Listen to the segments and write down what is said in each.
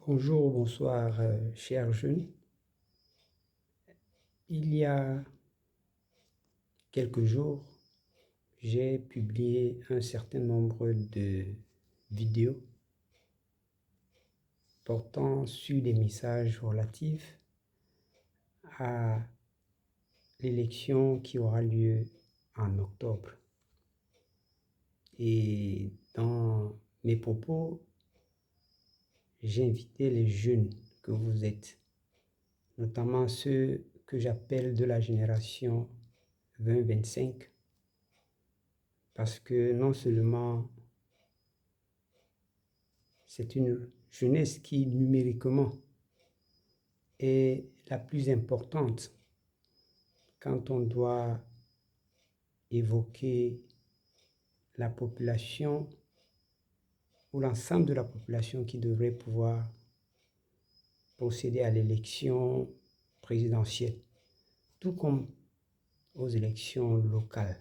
Bonjour, bonsoir, chers jeunes. Il y a quelques jours, j'ai publié un certain nombre de vidéos portant sur des messages relatifs à l'élection qui aura lieu en octobre. Et dans mes propos, j'ai invité les jeunes que vous êtes, notamment ceux que j'appelle de la génération 2025, parce que non seulement c'est une jeunesse qui numériquement est la plus importante quand on doit évoquer la population ou l'ensemble de la population qui devrait pouvoir procéder à l'élection présidentielle, tout comme aux élections locales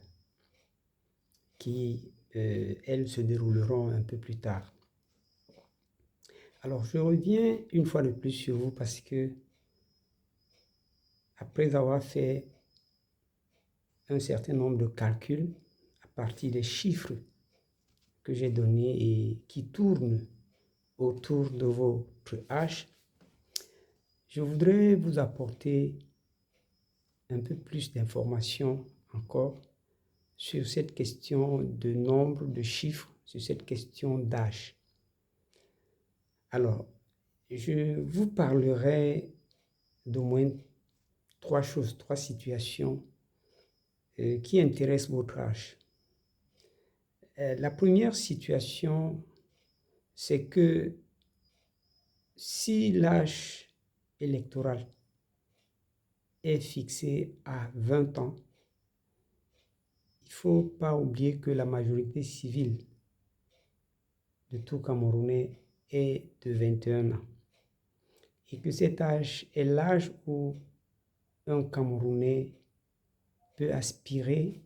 qui, elles, se dérouleront un peu plus tard. Alors, je reviens une fois de plus sur vous parce que, après avoir fait un certain nombre de calculs à partir des chiffres que j'ai donnés et qui tournent autour de votre âge, je voudrais vous apporter un peu plus d'informations encore sur cette question de nombre de chiffres, sur cette question d'âge. Alors, je vous parlerai d'au moins trois choses, trois situations qui intéressent votre âge. La première situation, c'est que si l'âge électoral est fixé à 20 ans, il ne faut pas oublier que la majorité civile de tout Camerounais est de 21 ans. Et que cet âge est l'âge où un Camerounais peut aspirer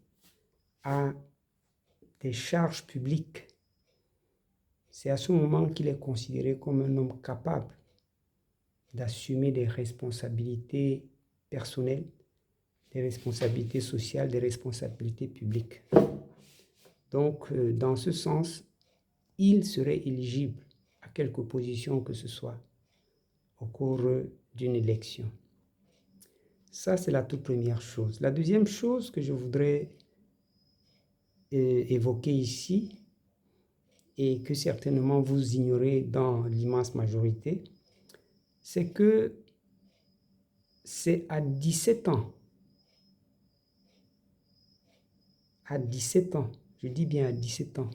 à des charges publiques. C'est à ce moment qu'il est considéré comme un homme capable d'assumer des responsabilités personnelles, des responsabilités sociales, des responsabilités publiques. Donc, dans ce sens, il serait éligible à quelque position que ce soit au cours d'une élection. Ça, c'est la toute première chose. La deuxième chose que je voudrais évoquer ici, et que certainement vous ignorez dans l'immense majorité, c'est que c'est à 17 ans, je dis bien à 17 ans,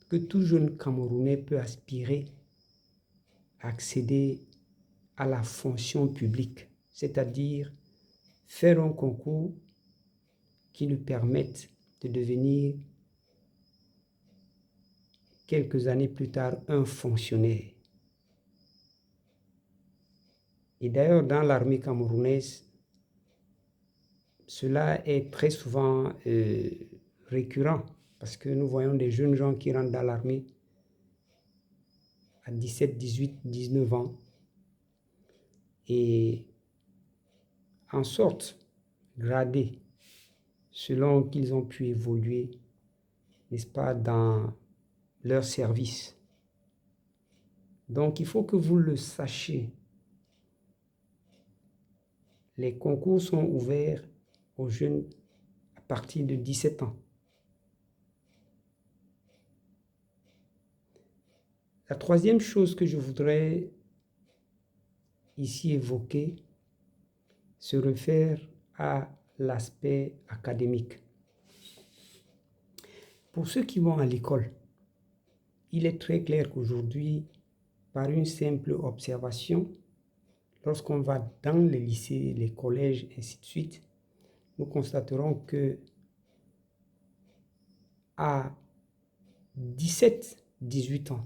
que tout jeune Camerounais peut aspirer à accéder à la fonction publique, c'est-à-dire faire un concours qui lui permette de devenir quelques années plus tard un fonctionnaire. Et d'ailleurs, dans l'armée camerounaise, cela est très souvent récurrent parce que nous voyons des jeunes gens qui rentrent dans l'armée à 17, 18, 19 ans et en sortent gradés selon qu'ils ont pu évoluer, n'est-ce pas, dans leur service. Donc, il faut que vous le sachiez. Les concours sont ouverts aux jeunes à partir de 17 ans. La troisième chose que je voudrais ici évoquer se réfère à l'aspect académique. Pour ceux qui vont à l'école, il est très clair qu'aujourd'hui, par une simple observation, lorsqu'on va dans les lycées, les collèges, ainsi de suite, nous constaterons que à 17, 18 ans,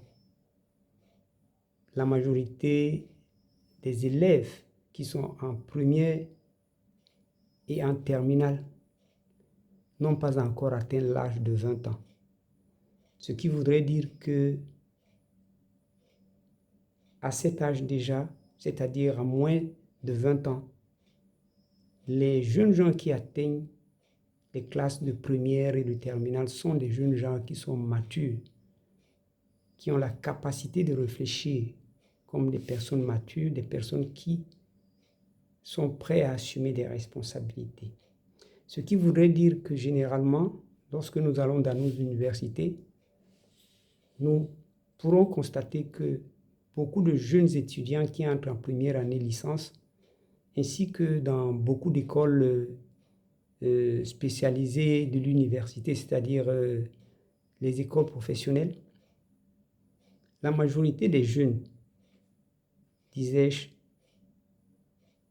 la majorité des élèves qui sont en première et en terminale n'ont pas encore atteint l'âge de 20 ans. Ce qui voudrait dire que à cet âge déjà, c'est-à-dire à moins de 20 ans, les jeunes gens qui atteignent les classes de première et de terminale sont des jeunes gens qui sont matures, qui ont la capacité de réfléchir comme des personnes matures, des personnes qui sont prêtes à assumer des responsabilités. Ce qui voudrait dire que généralement, lorsque nous allons dans nos universités, nous pourrons constater que beaucoup de jeunes étudiants qui entrent en première année licence, ainsi que dans beaucoup d'écoles spécialisées de l'université, c'est-à-dire les écoles professionnelles, la majorité des jeunes, disais-je,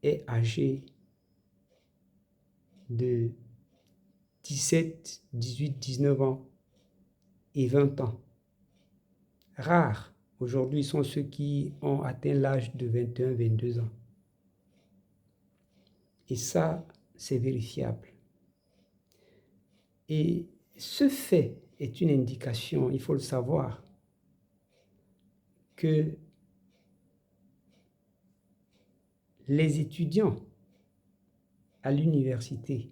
est âgée de 17, 18, 19 ans et 20 ans. Rares aujourd'hui sont ceux qui ont atteint l'âge de 21, 22 ans. Et ça, c'est vérifiable. Et ce fait est une indication, il faut le savoir, que les étudiants à l'université,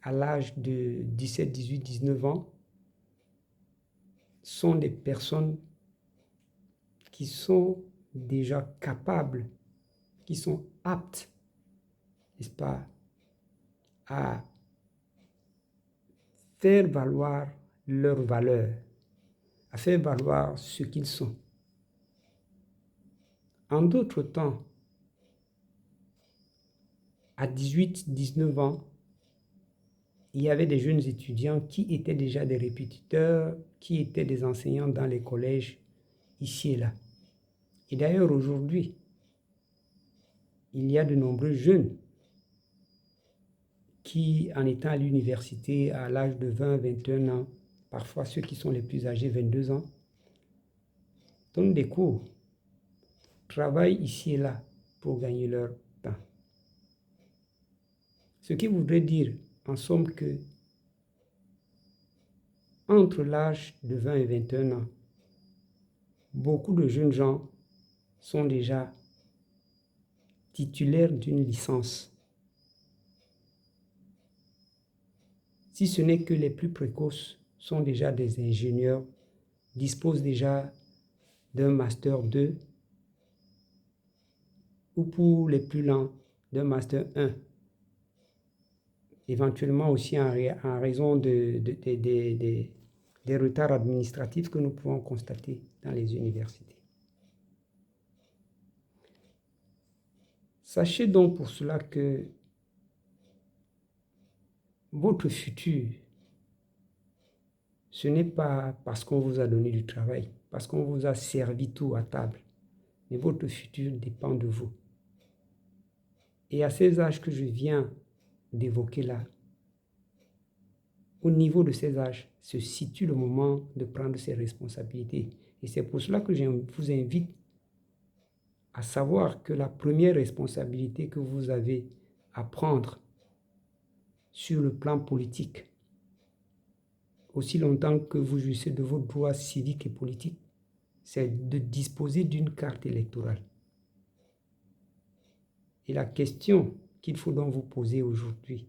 à l'âge de 17, 18, 19 ans, sont des personnes qui sont déjà capables, qui sont aptes, n'est-ce pas, à faire valoir leurs valeurs, à faire valoir ce qu'ils sont. En d'autres temps, à 18, 19 ans, il y avait des jeunes étudiants qui étaient déjà des répétiteurs, qui étaient des enseignants dans les collèges, ici et là. Et d'ailleurs, aujourd'hui, il y a de nombreux jeunes qui, en étant à l'université à l'âge de 20, 21 ans, parfois ceux qui sont les plus âgés, 22 ans, donnent des cours, travaillent ici et là pour gagner leur pain. Ce qui voudrait dire, en somme, que entre l'âge de 20 et 21 ans, beaucoup de jeunes gens sont déjà titulaires d'une licence. Si ce n'est que les plus précoces sont déjà des ingénieurs, disposent déjà d'un master 2 ou pour les plus lents d'un master 1. Éventuellement aussi en raison des retards administratifs que nous pouvons constater dans les universités. Sachez donc pour cela que votre futur, ce n'est pas parce qu'on vous a donné du travail, parce qu'on vous a servi tout à table, mais votre futur dépend de vous. Et à ces âges que je viens d'évoquer là, au niveau de ces âges, se situe le moment de prendre ses responsabilités. Et c'est pour cela que je vous invite à savoir que la première responsabilité que vous avez à prendre sur le plan politique, aussi longtemps que vous jouissez de vos droits civiques et politiques, c'est de disposer d'une carte électorale. Et la question qu'il faut donc vous poser aujourd'hui,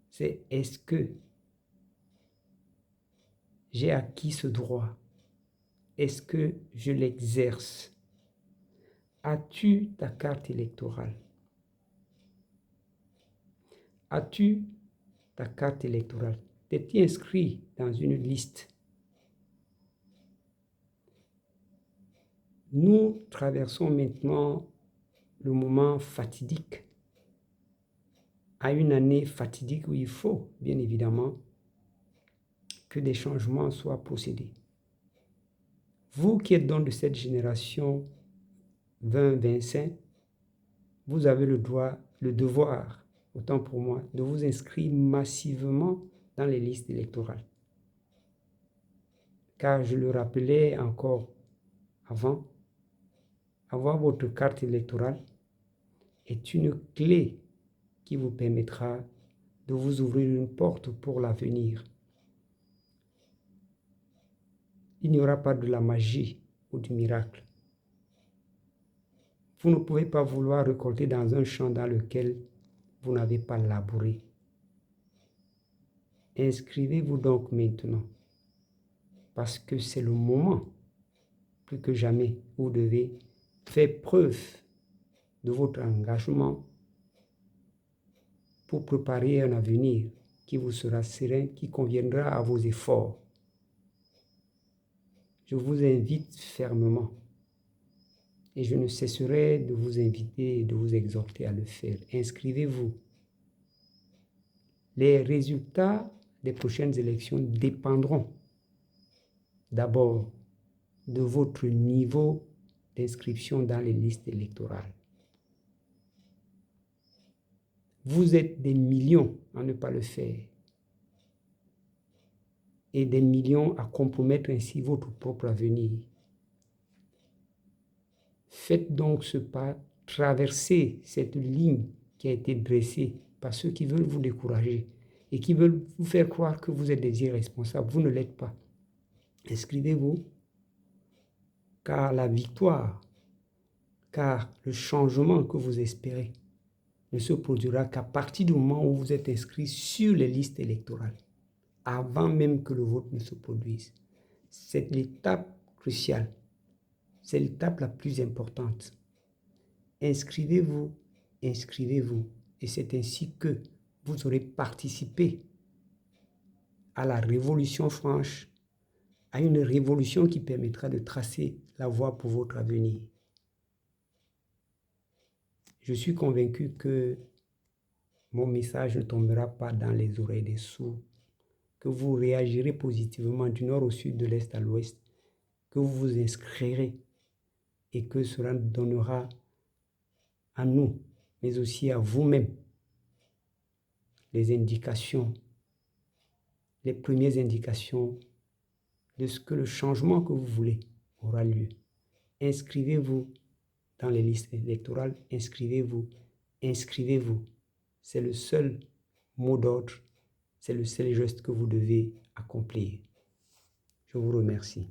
c'est est-ce que j'ai acquis ce droit? Est-ce que je l'exerce? As-tu ta carte électorale? As-tu ta carte électorale? Es-tu inscrit dans une liste? Nous traversons maintenant le moment fatidique, à une année fatidique où il faut, bien évidemment, que des changements soient procédés. Vous qui êtes donc de cette génération 20-25, vous avez le devoir, autant pour moi, de vous inscrire massivement dans les listes électorales. Car je le rappelais encore avant, avoir votre carte électorale est une clé qui vous permettra de vous ouvrir une porte pour l'avenir. Il n'y aura pas de la magie ou du miracle. Vous ne pouvez pas vouloir récolter dans un champ dans lequel vous n'avez pas labouré. Inscrivez-vous donc maintenant, parce que c'est le moment, plus que jamais, où vous devez faire preuve de votre engagement pour préparer un avenir qui vous sera serein, qui conviendra à vos efforts. Je vous invite fermement et je ne cesserai de vous inviter et de vous exhorter à le faire. Inscrivez-vous. Les résultats des prochaines élections dépendront d'abord de votre niveau d'inscription dans les listes électorales. Vous êtes des millions à ne pas le faire et des millions à compromettre ainsi votre propre avenir. Faites donc ce pas, traversez cette ligne qui a été dressée par ceux qui veulent vous décourager et qui veulent vous faire croire que vous êtes des irresponsables. Vous ne l'êtes pas. Inscrivez-vous, car la victoire, car le changement que vous espérez ne se produira qu'à partir du moment où vous êtes inscrit sur les listes électorales, avant même que le vote ne se produise. C'est l'étape cruciale. C'est l'étape la plus importante. Inscrivez-vous, inscrivez-vous. Et c'est ainsi que vous aurez participé à la révolution franche, à une révolution qui permettra de tracer la voie pour votre avenir. Je suis convaincu que mon message ne tombera pas dans les oreilles des sourds, que vous réagirez positivement du nord au sud, de l'est à l'ouest, que vous vous inscrirez et que cela donnera à nous, mais aussi à vous-même, les indications, les premières indications de ce que le changement que vous voulez aura lieu. Inscrivez-vous dans les listes électorales, inscrivez-vous, inscrivez-vous. C'est le seul mot d'ordre, c'est le seul geste que vous devez accomplir. Je vous remercie.